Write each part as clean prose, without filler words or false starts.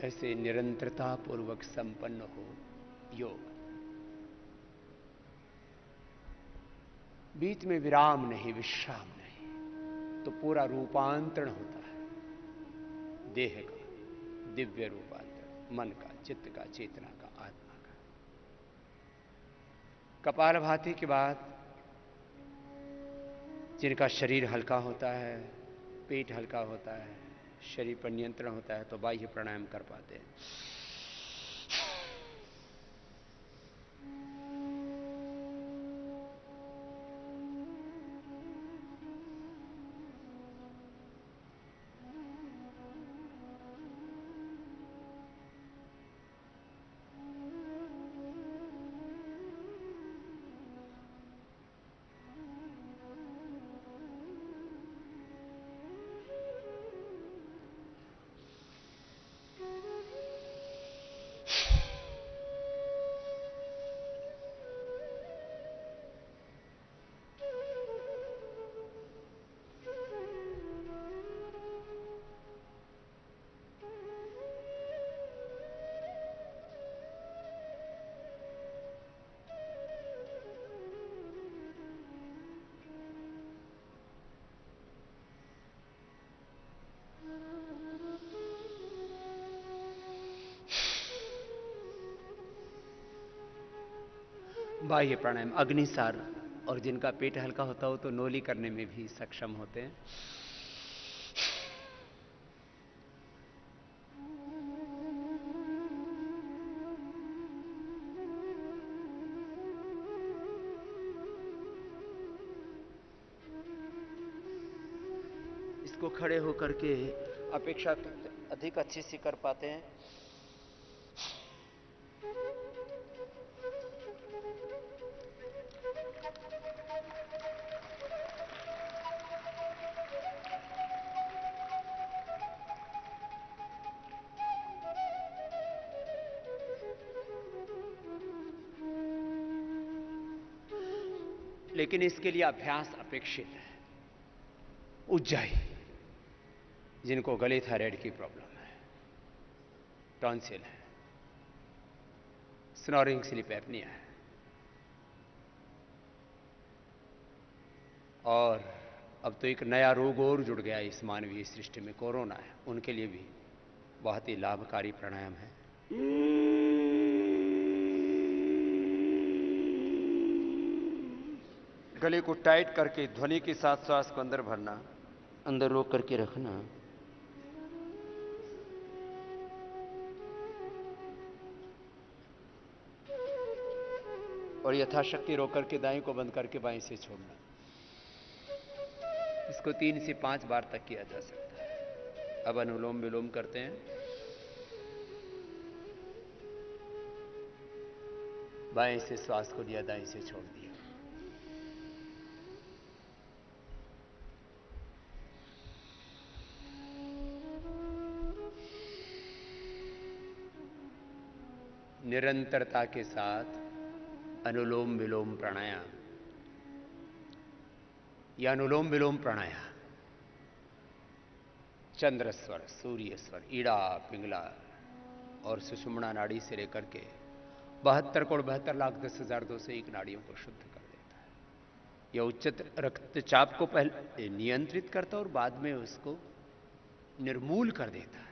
ऐसे निरंतरता पूर्वक संपन्न हो योग। बीच में विराम नहीं, विश्राम नहीं, तो पूरा रूपांतरण होता है देह का, दिव्य रूपांतरण, मन का, चित्त का, चेतना का, आत्मा का। कपालभाति के बाद जिनका शरीर हल्का होता है, पेट हल्का होता है, शरीर पर नियंत्रण होता है, तो बाह्य प्राणायाम कर पाते हैं। बाह्य प्राणायाम अग्निसार, और जिनका पेट हल्का होता हो तो नोली करने में भी सक्षम होते हैं। इसको खड़े होकर के अपेक्षा अधिक अच्छे से कर पाते हैं। लेकिन इसके लिए अभ्यास अपेक्षित है। उज्जाई, जिनको गले थायराइड की प्रॉब्लम है, टॉन्सिल है, स्नोरिंग स्लीप एपनिया है, और अब तो एक नया रोग और जुड़ गया इस मानवीय सृष्टि में, कोरोना है, उनके लिए भी बहुत ही लाभकारी प्राणायाम है। गले को टाइट करके ध्वनि के साथ श्वास को अंदर भरना, अंदर रोक करके रखना, और यथाशक्ति रोक करके दाएं को बंद करके बाएं से छोड़ना। इसको 3 से 5 बार तक किया जा सकता है। अब अनुलोम विलोम करते हैं। बाएं से श्वास को लिया, दाएं से छोड़ दिया। निरंतरता के साथ अनुलोम विलोम प्राणायाम या अनुलोम विलोम प्राणायाम चंद्र स्वर, सूर्य स्वर, ईड़ा, पिंगला और सुषुम्ना नाड़ी से लेकर के 72 करोड़ 72,10,201 नाड़ियों को शुद्ध कर देता है। यह उच्च रक्तचाप को पहले नियंत्रित करता है और बाद में उसको निर्मूल कर देता है।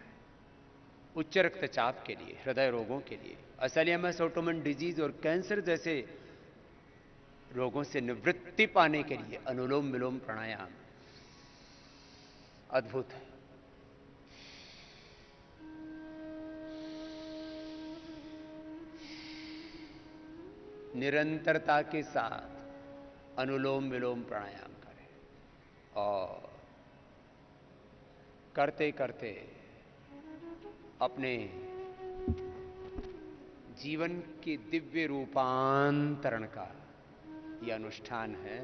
उच्च रक्तचाप के लिए, हृदय रोगों के लिए, अल्जाइमर, ऑटोइम्यून डिजीज और कैंसर जैसे रोगों से निवृत्ति पाने के लिए अनुलोम विलोम प्राणायाम अद्भुत है। निरंतरता के साथ अनुलोम विलोम प्राणायाम करें, और करते करते अपने जीवन के दिव्य रूपांतरण का यह अनुष्ठान है।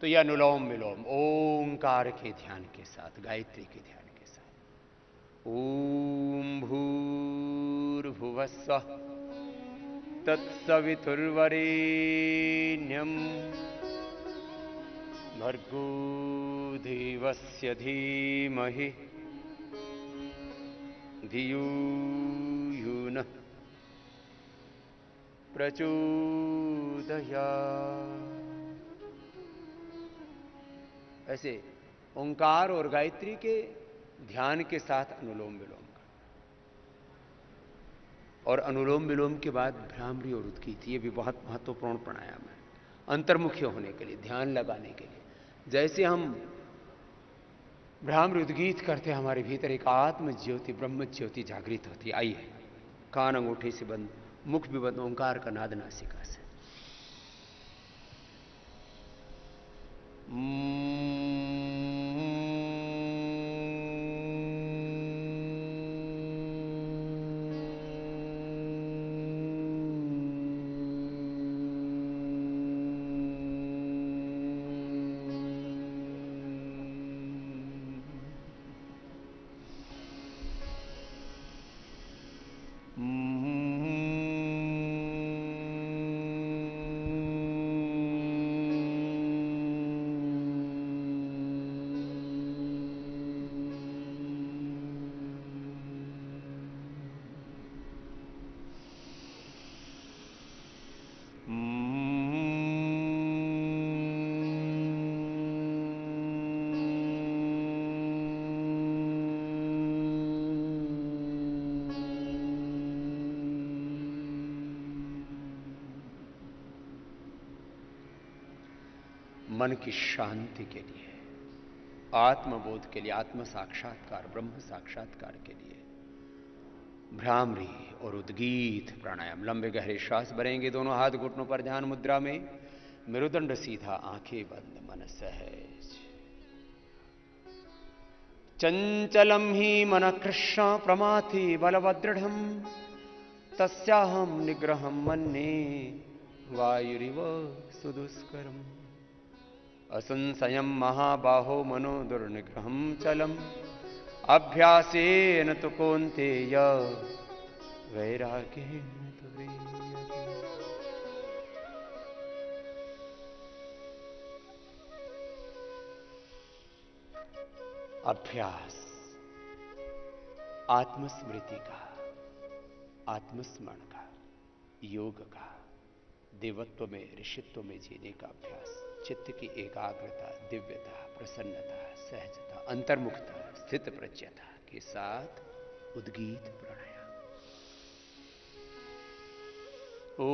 तो यह अनुलोम विलोम ओंकार के ध्यान के साथ, गायत्री के ध्यान के साथ। ओम भूर्भुवस्सुः तत्सवितुर्वरेण्यं भर्गो देवस्य धीमहि धियो यो नः प्रचोदयात्। ऐसे ओंकार और गायत्री के ध्यान के साथ अनुलोम विलोम का, और अनुलोम विलोम के बाद भ्रामरी और उद्गीत, ये भी बहुत महत्वपूर्ण प्राणायाम है अंतर्मुखी होने के लिए, ध्यान लगाने के लिए। जैसे हम भ्रामरी उद्गीत करते हैं, हमारे भीतर एक आत्म ज्योति, ब्रह्म ज्योति जागृत होती है। आइए, कान अंगूठे से बंद, मुख भी बंद, ओंकार का नाद नासिका से। मन की शांति के लिए, आत्मबोध के लिए, आत्म साक्षात्कार, ब्रह्म साक्षात्कार के लिए भ्रामरी और उद्गीत प्राणायाम। लंबे गहरे श्वास भरेंगे, दोनों हाथ घुटनों पर ध्यान मुद्रा में, मेरुदंड सीधा, आंखें बंद, मन सहज। चंचलम ही मन कृष्ण प्रमाथि बलवदृढ़ तस्याहम निग्रहम मन्ये वायुरिव सुदुष्करम असंशयम महाबाहो मनो दुर्निग्रहम चलम अभ्यासेन तु कौन्तेय वैराग्येन तु ह्रियते। अभ्यास आत्मस्मृति का, आत्मस्मरण का, योग का, देवत्व में, ऋषित्व में जीने का अभ्यास, चित्त की एकाग्रता, दिव्यता, प्रसन्नता, सहजता, अंतर्मुखता, स्थित प्रज्ञता के साथ उद्गीत प्राणायाम। ओ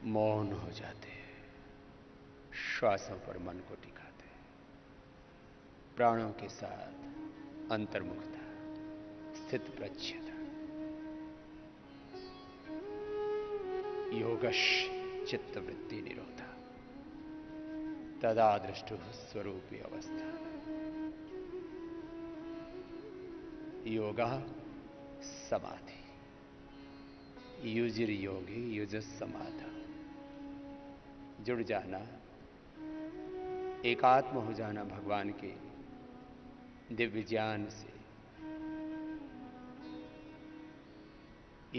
मौन हो जाते हैं, श्वासों पर मन को टिकाते हैं, प्राणों के साथ अंतर्मुखता, स्थित प्रज्ञता, योगश चित्तवृत्ति निरोधा, तदा दृष्टु स्वरूपी अवस्था। योगा समाधि, युजिर योगी युजस समाधा, जुड़ जाना, एकात्म हो जाना भगवान के दिव्य ज्ञान से,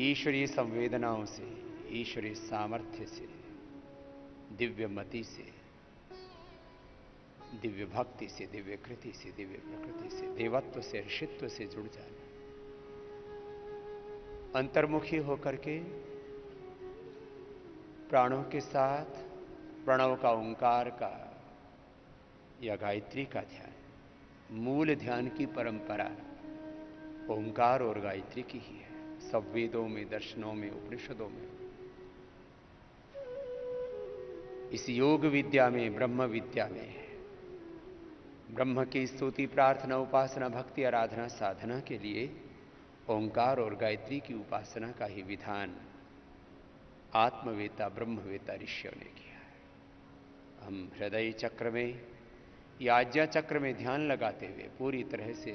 ईश्वरीय संवेदनाओं से, ईश्वरीय सामर्थ्य से, दिव्य मति से, दिव्य भक्ति से, दिव्य कृति से, दिव्य प्रकृति से, देवत्व से, ऋषित्व से जुड़ जाना, अंतर्मुखी होकर के प्राणों के साथ प्रणव का, ओंकार का या गायत्री का ध्यान, मूल ध्यान की परंपरा ओंकार और गायत्री की ही है। सब वेदों में, दर्शनों में, उपनिषदों में, इस योग विद्या में, ब्रह्म विद्या में, ब्रह्म की स्तुति, प्रार्थना, उपासना, भक्ति, आराधना, साधना के लिए ओंकार और गायत्री की उपासना का ही विधान आत्मवेता, ब्रह्मवेता ऋषियों ने किया है। हम हृदय चक्र में या आज्ञा चक्र में ध्यान लगाते हुए पूरी तरह से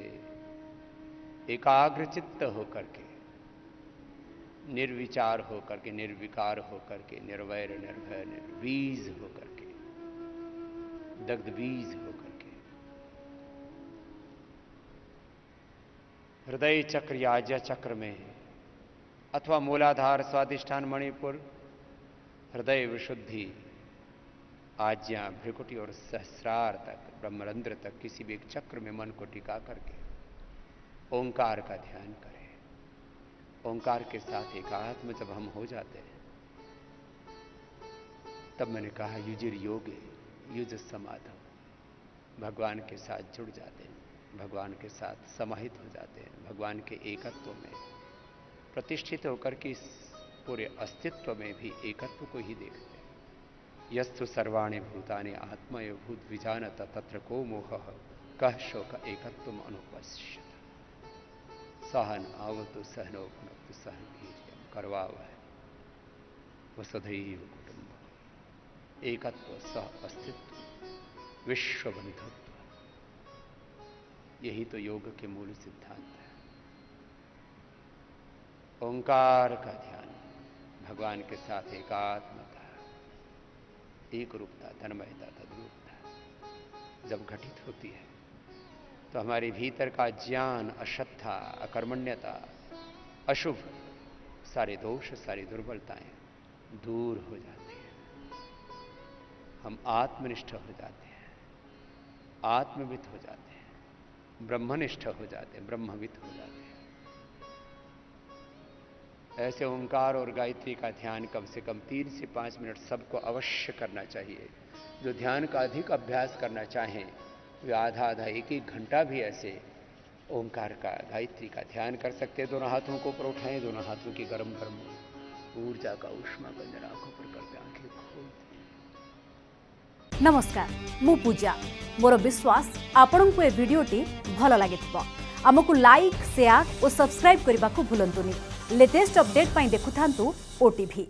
एकाग्रचित्त होकर के, निर्विचार होकर के, निर्विकार होकर के, निर्वैर, निर्भय, निर्वीज होकर के, दग्ध बीज होकर के हृदय चक्र या आज्ञा चक्र में अथवा मूलाधार, स्वादिष्ठान, मणिपुर, हृदय विशुद्धि, आज्ञा, भ्रिकुटी और सहस्रार तक, ब्रह्मरंध्र तक किसी भी एक चक्र में मन को टिका करके ओंकार का ध्यान करें। ओंकार के साथ एकात्म जब हम हो जाते हैं, तब मैंने कहा युजिर योगे युज समाधव, भगवान के साथ जुड़ जाते हैं, भगवान के साथ समाहित हो जाते हैं, भगवान के एकत्व में प्रतिष्ठित होकर के इस पूरे अस्तित्व में भी एकत्व को ही देखते हैं। यस्तु सर्वाणि भूतानि आत्मयो भूत विजानत तत्र को मोह कह शोक एकत्वम अनुपश्यत सहन आवतु सहनो भुनक्तु सहन वीर्यं करवावहै वसुधैव कुटुंबकम्। एकत्व, सह अस्तित्व, विश्व बंधुत्व, यही तो योग के मूल सिद्धांत है। ओंकार का ध्यान, भगवान के साथ एकात्मता, एक रूपता, तन्मयता, तद्रूपता जब घटित होती है तो हमारे भीतर का ज्ञान, अश्रद्धा, अकर्मण्यता, अशुभ, सारे दोष, सारी दुर्बलताएं दूर हो जाती हैं। हम आत्मनिष्ठ हो जाते हैं, आत्मवित हो जाते हैं, ब्रह्मनिष्ठ हो जाते हैं, ब्रह्मवित हो जाते हैं। ऐसे ओंकार और गायत्री का ध्यान कम से कम 3 से 5 मिनट सबको अवश्य करना चाहिए। जो ध्यान का अधिक अभ्यास करना चाहें वे आधा आधा, एक एक घंटा भी ऐसे ओंकार का, गायत्री का ध्यान कर सकते हैं। दोनों हाथों को ऊपर उठाएं, दोनों हाथों की गरम गरम ऊर्जा का उष्मा बंजन आंखों पर करते, आंखें खोलते। नमस्कार, मु पूजा। मोर विश्वास आपन को ए वीडियोटी भल लगे आमको लाइक, शेयर और सब्सक्राइब करने को भूलंतुनि। लेटेस्ट अपडेट पाई देखुथांतु ओटीवी।